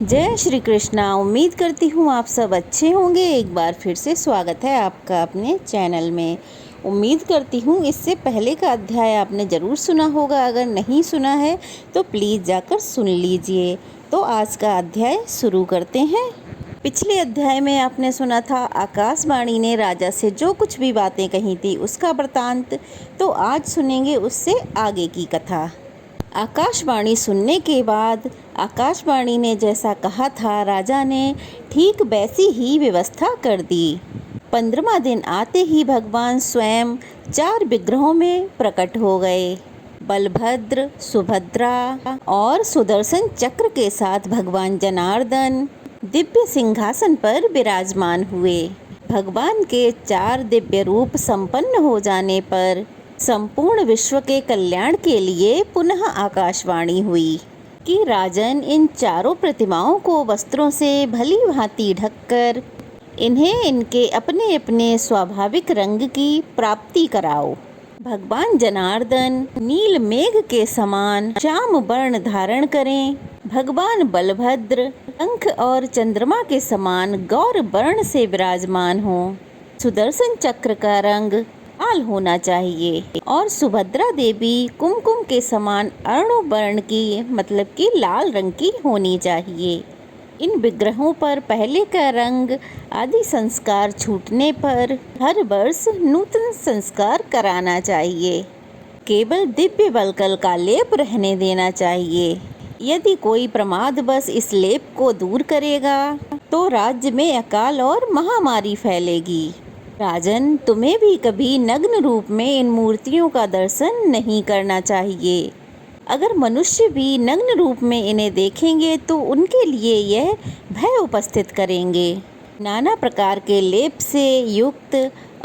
जय श्री कृष्णा। उम्मीद करती हूँ आप सब अच्छे होंगे। एक बार फिर से स्वागत है आपका अपने चैनल में। उम्मीद करती हूँ इससे पहले का अध्याय आपने ज़रूर सुना होगा। अगर नहीं सुना है तो प्लीज़ जाकर सुन लीजिए। तो आज का अध्याय शुरू करते हैं। पिछले अध्याय में आपने सुना था आकाशवाणी ने राजा से जो कुछ भी बातें कही थी उसका वृतांत। तो आज सुनेंगे उससे आगे की कथा। आकाशवाणी सुनने के बाद आकाशवाणी ने जैसा कहा था राजा ने ठीक वैसी ही व्यवस्था कर दी। 15वां दिन आते ही भगवान स्वयं 4 विग्रहों में प्रकट हो गए। बलभद्र, सुभद्रा और सुदर्शन चक्र के साथ भगवान जनार्दन दिव्य सिंहासन पर विराजमान हुए। भगवान के 4 दिव्य रूप संपन्न हो जाने पर संपूर्ण विश्व के कल्याण के लिए पुनः आकाशवाणी हुई कि राजन इन चारों प्रतिमाओं को वस्त्रों से भली भांति ढककर इन्हें इनके अपने अपने स्वाभाविक रंग की प्राप्ति कराओ। भगवान जनार्दन नील मेघ के समान श्याम वर्ण धारण करें। भगवान बलभद्र पंख और चंद्रमा के समान गौर वर्ण से विराजमान हो। सुदर्शन चक्र का रंग लाल होना चाहिए और सुभद्रा देवी कुमकुम के समान अर्ण वर्ण की मतलब कि लाल रंग की होनी चाहिए। इन विग्रहों पर पहले का रंग आदि संस्कार छूटने पर हर वर्ष नूतन संस्कार कराना चाहिए। केवल दिव्य वल्कल का लेप रहने देना चाहिए। यदि कोई प्रमादवश इस लेप को दूर करेगा तो राज्य में अकाल और महामारी फैलेगी। राजन, तुम्हें भी कभी नग्न रूप में इन मूर्तियों का दर्शन नहीं करना चाहिए। अगर मनुष्य भी नग्न रूप में इन्हें देखेंगे तो उनके लिए यह भय उपस्थित करेंगे। नाना प्रकार के लेप से युक्त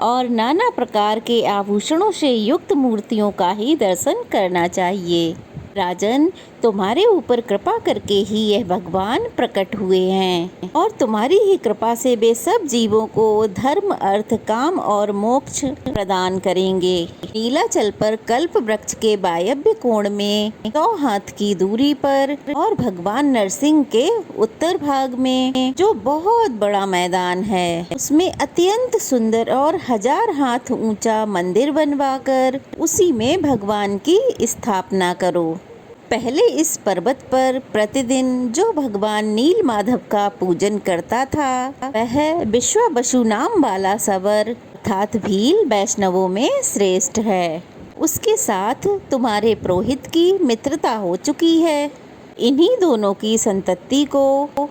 और नाना प्रकार के आभूषणों से युक्त मूर्तियों का ही दर्शन करना चाहिए। राजन, तुम्हारे ऊपर कृपा करके ही यह भगवान प्रकट हुए हैं और तुम्हारी ही कृपा से वे सब जीवों को धर्म, अर्थ, काम और मोक्ष प्रदान करेंगे। नीलाचल पर कल्प वृक्ष के वायव्य कोण में 100 हाथ की दूरी पर और भगवान नरसिंह के उत्तर भाग में जो बहुत बड़ा मैदान है उसमें अत्यंत सुंदर और 1000 हाथ ऊंचा मंदिर बनवाकर उसी में भगवान की स्थापना करो। पहले इस पर्वत पर प्रतिदिन जो भगवान नील माधव का पूजन करता था वह विश्वावसु नाम वाला सवर अर्थात भील वैष्णवों में श्रेष्ठ है। उसके साथ तुम्हारे पुरोहित की मित्रता हो चुकी है। इन्हीं दोनों की संतति को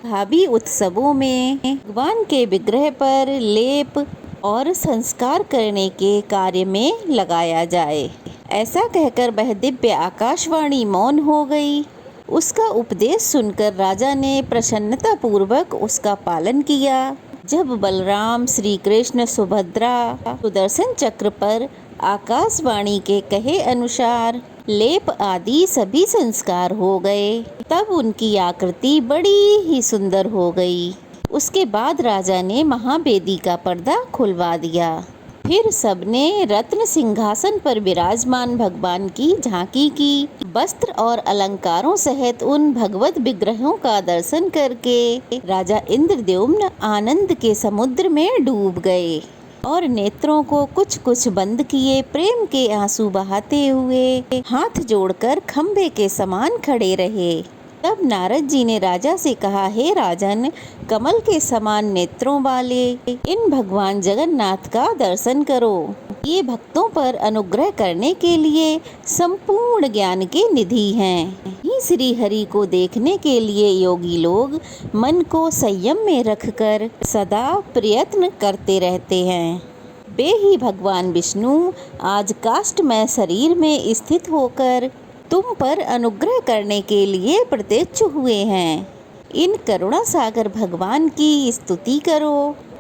भावी उत्सवों में भगवान के विग्रह पर लेप और संस्कार करने के कार्य में लगाया जाए। ऐसा कहकर वह दिव्य आकाशवाणी मौन हो गई। उसका उपदेश सुनकर राजा ने प्रसन्नता पूर्वक उसका पालन किया। जब बलराम, श्री कृष्ण, सुभद्रा सुदर्शन चक्र पर आकाशवाणी के कहे अनुसार लेप आदि सभी संस्कार हो गए तब उनकी आकृति बड़ी ही सुंदर हो गई। उसके बाद राजा ने महावेदी का पर्दा खुलवा दिया। फिर सबने रत्न सिंहासन पर विराजमान भगवान की झांकी की। वस्त्र और अलंकारों सहित उन भगवत विग्रहों का दर्शन करके राजा इंद्रद्युम्न आनंद के समुद्र में डूब गए और नेत्रों को कुछ कुछ बंद किए प्रेम के आंसू बहाते हुए हाथ जोड़कर खंभे के समान खड़े रहे। तब नारद जी ने राजा से कहा, हे राजन, कमल के समान नेत्रों वाले इन भगवान जगन्नाथ का दर्शन करो। ये भक्तों पर अनुग्रह करने के लिए संपूर्ण ज्ञान के निधि हैं। ही श्री हरि को देखने के लिए योगी लोग मन को संयम में रखकर सदा प्रयत्न करते रहते हैं। वे ही भगवान विष्णु आज काष्ठमय शरीर में स्थित होकर तुम पर अनुग्रह करने के लिए प्रत्यक्ष हुए हैं। इन करुणा सागर भगवान की स्तुति करो।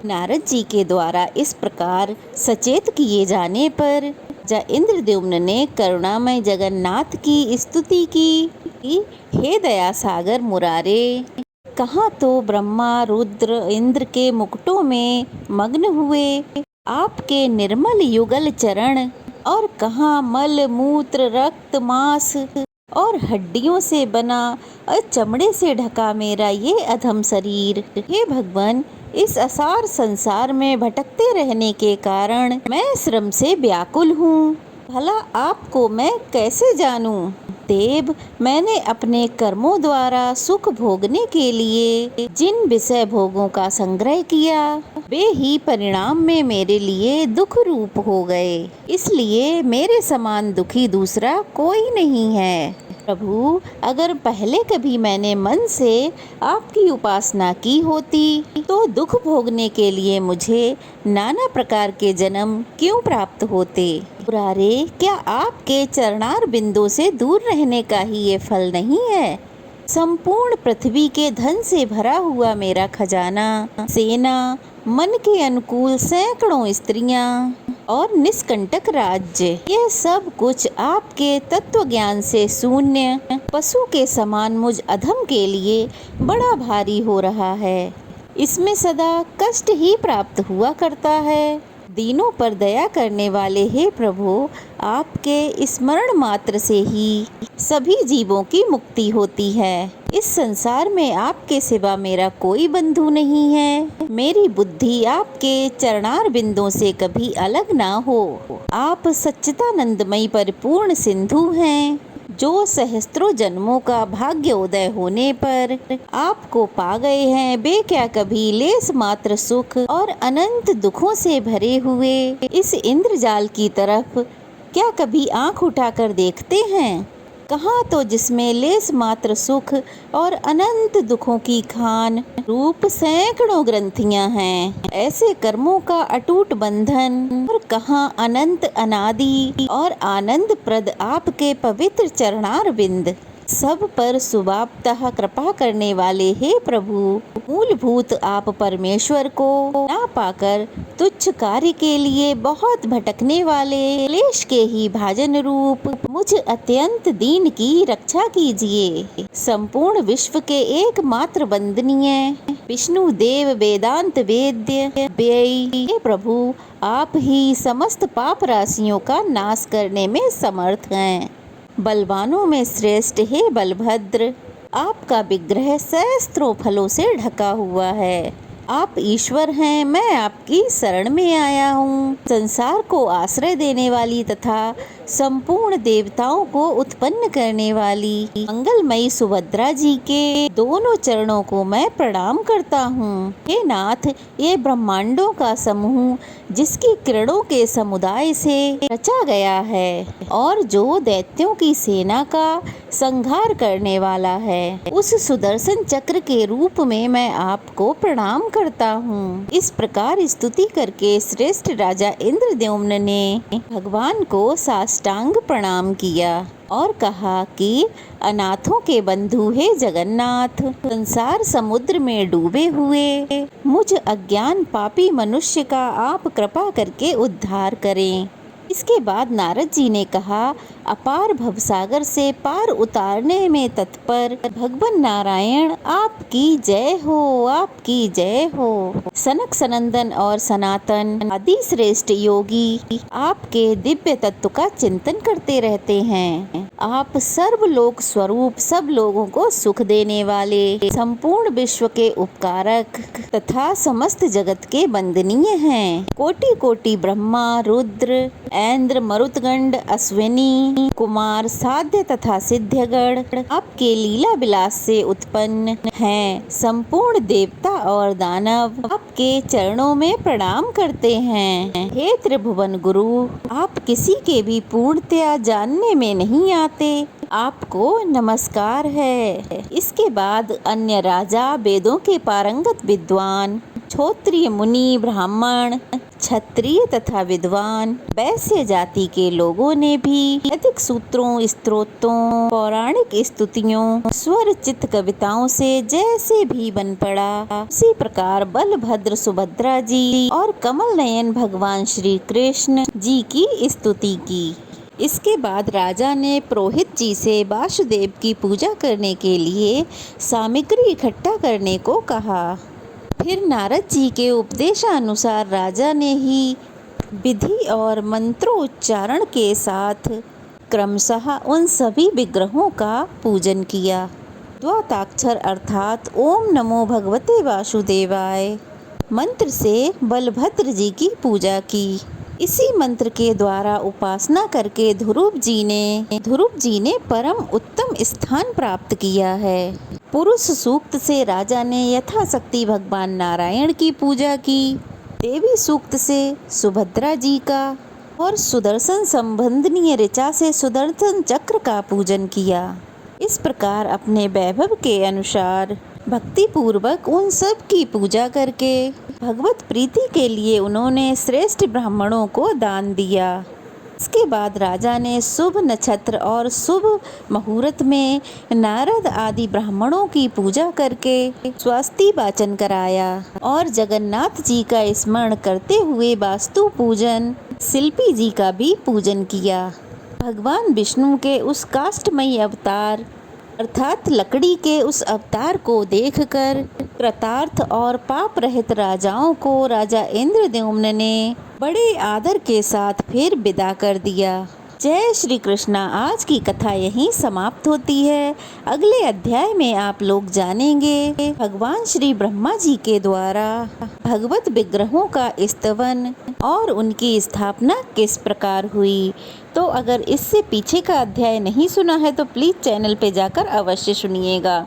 नारद जी के द्वारा इस प्रकार सचेत किए जाने पर इंद्रद्युम्न ने करुणामय जगन्नाथ की स्तुति की। हे दया सागर मुरारे, कहाँ तो ब्रह्मा, रुद्र, इंद्र के मुकुटों में मग्न हुए आपके निर्मल युगल चरण और कहाँ मल, मूत्र, रक्त, मांस और हड्डियों से बना और चमड़े से ढका मेरा ये अधम शरीर। हे भगवान, इस असार संसार में भटकते रहने के कारण मैं श्रम से व्याकुल हूँ। भला आपको मैं कैसे जानूं? देव, मैंने अपने कर्मों द्वारा सुख भोगने के लिए जिन विषय भोगों का संग्रह किया, वे ही परिणाम में मेरे लिए दुख रूप हो गए। इसलिए मेरे समान दुखी दूसरा कोई नहीं है। प्रभु, अगर पहले कभी मैंने मन से आपकी उपासना की होती तो दुख भोगने के लिए मुझे नाना प्रकार के जन्म क्यों प्राप्त होते? मुरारे, क्या आपके चरणार बिंदु से दूर रहने का ही ये फल नहीं है? संपूर्ण पृथ्वी के धन से भरा हुआ मेरा खजाना, सेना, मन के अनुकूल सैकड़ों स्त्रियां और निष्कंटक राज्य, यह सब कुछ आपके तत्व ज्ञान से शून्य पशु के समान मुझ अधम के लिए बड़ा भारी हो रहा है। इसमें सदा कष्ट ही प्राप्त हुआ करता है। दीनों पर दया करने वाले हे प्रभु, आपके स्मरण मात्र से ही सभी जीवों की मुक्ति होती है। इस संसार में आपके सिवा मेरा कोई बंधु नहीं है। मेरी बुद्धि आपके चरणार बिंदों से कभी अलग ना हो। आप सच्चिदानंदमयी परिपूर्ण सिंधु हैं, जो सहस्त्रों जन्मों का भाग्योदय होने पर आपको पा गए हैं। वे क्या कभी लेस मात्र सुख और अनंत दुखों से भरे हुए इस इंद्रजाल की तरफ क्या कभी आंख उठाकर देखते हैं? कहाँ तो जिसमें लेस मात्र सुख और अनंत दुखों की खान रूप सैकड़ों ग्रंथियां हैं, ऐसे कर्मों का अटूट बंधन। और कहाँ अनंत अनादि और आनंद प्रद आपके पवित्र चरणार बिंद। सब पर सुबापतः कृपा करने वाले हे प्रभु, मूलभूत आप परमेश्वर को ना पाकर तुच्छ कार्य के लिए बहुत भटकने वाले क्लेश के ही भाजन रूप मुझ अत्यंत दीन की रक्षा कीजिए। संपूर्ण विश्व के एकमात्र वंदनीय विष्णु देव वेदांत वेद्य व्ययी हे प्रभु, आप ही समस्त पाप राशियों का नाश करने में समर्थ हैं। बलवानों में श्रेष्ठ हे बलभद्र, आपका विग्रह सहस्त्रों फलों से ढका हुआ है। आप ईश्वर हैं, मैं आपकी शरण में आया हूँ। संसार को आश्रय देने वाली तथा संपूर्ण देवताओं को उत्पन्न करने वाली मंगलमयी सुभद्रा जी के दोनों चरणों को मैं प्रणाम करता हूँ। हे नाथ, ये ब्रह्मांडों का समूह जिसकी किरणों के समुदाय से रचा गया है और जो दैत्यों की सेना का संहार करने वाला है, उस सुदर्शन चक्र के रूप में मैं आपको प्रणाम करता हूँ। इस प्रकार स्तुति करके श्रेष्ठ राजा इंद्रद्युम्न ने भगवान को साष्टांग प्रणाम किया और कहा कि अनाथों के बंधु हे जगन्नाथ, संसार समुद्र में डूबे हुए मुझ अज्ञान पापी मनुष्य का आप कृपा करके उद्धार करें। इसके बाद नारद जी ने कहा, अपार भवसागर से पार उतारने में तत्पर भगवान नारायण आपकी जय हो, आपकी जय हो। सनक सनंदन और सनातन आदि श्रेष्ठ योगी आपके दिव्य तत्व का चिंतन करते रहते हैं। आप सर्वलोक स्वरूप, सब लोगों को सुख देने वाले, संपूर्ण विश्व के उपकारक तथा समस्त जगत के वंदनीय हैं। कोटि कोटि ब्रह्मा, रुद्र, ऐन्द्र, मरुतगंड, अश्विनी कुमार, साध्य तथा सिद्धगण आपके लीला विलास से उत्पन्न हैं। संपूर्ण देवता और दानव आपके चरणों में प्रणाम करते हैं। हे त्रिभुवन गुरु, आप किसी के भी पूर्णतया जानने में नहीं आते, आपको नमस्कार है। इसके बाद अन्य राजा, वेदों के पारंगत विद्वान, क्षत्रिय मुनि, ब्राह्मण, क्षत्रिय तथा विद्वान वैश्य जाति के लोगों ने भी अधिक सूत्रों, स्तोत्रों, पौराणिक स्तुतियों, स्वर चित कविताओं से जैसे भी बन पड़ा, उसी प्रकार बलभद्र, सुभद्रा जी और कमल नयन भगवान श्री कृष्ण जी की स्तुति की। इसके बाद राजा ने पुरोहित जी से वासुदेव की पूजा करने के लिए सामग्री इकट्ठा करने को कहा। फिर नारद जी के उपदेशानुसार राजा ने ही विधि और मंत्रोच्चारण के साथ क्रमशः उन सभी विग्रहों का पूजन किया। द्वाताक्षर अर्थात ओम नमो भगवते वासुदेवाय मंत्र से बलभद्र जी की पूजा की। इसी मंत्र के द्वारा उपासना करके ध्रुव जी ने परम उत्तम स्थान प्राप्त किया है। पुरुष सूक्त से राजा ने यथाशक्ति भगवान नारायण की पूजा की। देवी सूक्त से सुभद्रा जी का और सुदर्शन संबंधनीय ऋचा से सुदर्शन चक्र का पूजन किया। इस प्रकार अपने वैभव के अनुसार भक्ति पूर्वक उन सब की पूजा करके भगवत प्रीति के लिए उन्होंने श्रेष्ठ ब्राह्मणों को दान दिया। इसके बाद राजा ने शुभ नक्षत्र और शुभ मुहूर्त में नारद आदि ब्राह्मणों की पूजा करके स्वस्ति वाचन कराया और जगन्नाथ जी का स्मरण करते हुए वास्तु पूजन, शिल्पी जी का भी पूजन किया। भगवान विष्णु के उस काष्ठमयी अवतार अर्थात लकड़ी के उस अवतार को देखकर कृतार्थ और पाप रहित राजाओं को राजा इंद्रद्युम्न ने बड़े आदर के साथ फिर विदा कर दिया। जय श्री कृष्णा। आज की कथा यहीं समाप्त होती है। अगले अध्याय में आप लोग जानेंगे भगवान श्री ब्रह्मा जी के द्वारा भगवत विग्रहों का स्तवन और उनकी स्थापना किस प्रकार हुई। तो अगर इससे पीछे का अध्याय नहीं सुना है तो प्लीज़ चैनल पे जाकर अवश्य सुनिएगा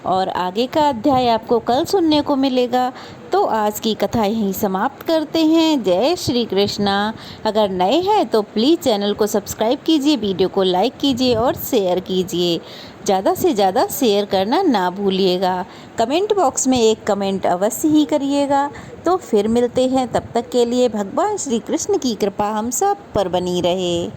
और आगे का अध्याय आपको कल सुनने को मिलेगा। तो आज की कथा यहीं समाप्त करते हैं। जय श्री कृष्णा। अगर नए हैं तो प्लीज़ चैनल को सब्सक्राइब कीजिए, वीडियो को लाइक कीजिए और शेयर कीजिए। ज़्यादा से ज़्यादा शेयर करना ना भूलिएगा। कमेंट बॉक्स में एक कमेंट अवश्य ही करिएगा। तो फिर मिलते हैं, तब तक के लिए भगवान श्री कृष्ण की कृपा हम सब पर बनी रहे।